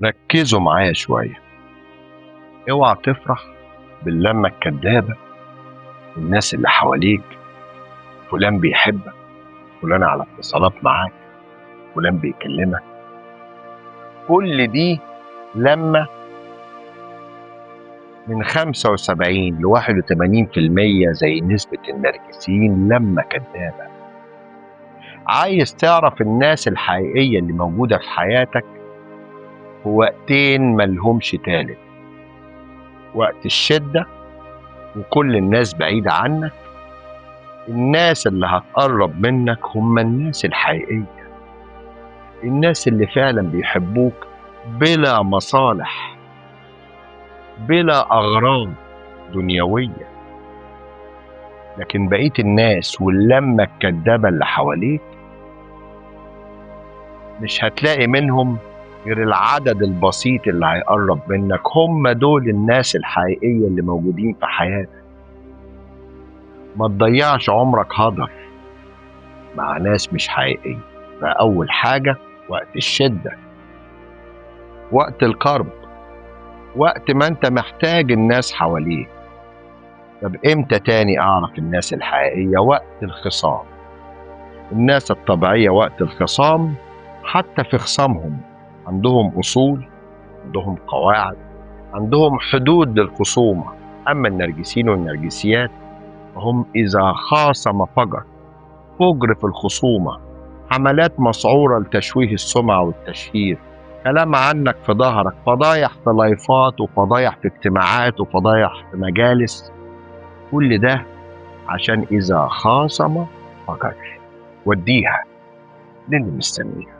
ركزوا معايا شوية. اوعى تفرح باللمة الكدابة، الناس اللي حواليك، فلان بيحبك، فلان على اتصالات معاك، فلان بيكلمك. كل دي لما من 75 ل 81% زي نسبة النرجسيين لما كدابة. عايز تعرف الناس الحقيقية اللي موجودة في حياتك في وقتين ملهمش تالت: وقت الشدة وكل الناس بعيدة عنك. الناس اللي هتقرب منك هم الناس الحقيقية، الناس اللي فعلا بيحبوك بلا مصالح، بلا أغراض دنيوية. لكن بقية الناس واللمة الكدابة اللي حواليك مش هتلاقي منهم غير العدد البسيط اللي هيقرب منك. هم دول الناس الحقيقية اللي موجودين في حياتك. ما تضيعش عمرك هدر مع ناس مش حقيقية. فأول حاجة وقت الشدة، وقت الكرب، وقت ما انت محتاج الناس حواليك. طب امتى تاني اعرف الناس الحقيقية؟ وقت الخصام. الناس الطبيعية وقت الخصام حتى في خصامهم عندهم اصول، عندهم قواعد، عندهم حدود للخصومة. اما النرجسيين والنرجسيات هم اذا خاصم فجر. فجر في الخصومة، حملات مسعورة لتشويه السمعة والتشهير، كلام عنك في ظهرك، فضايح في لايفات وفضايح في اجتماعات وفضايح في مجالس. كل ده عشان إذا خاصم فجر. وديها للي مستنيه.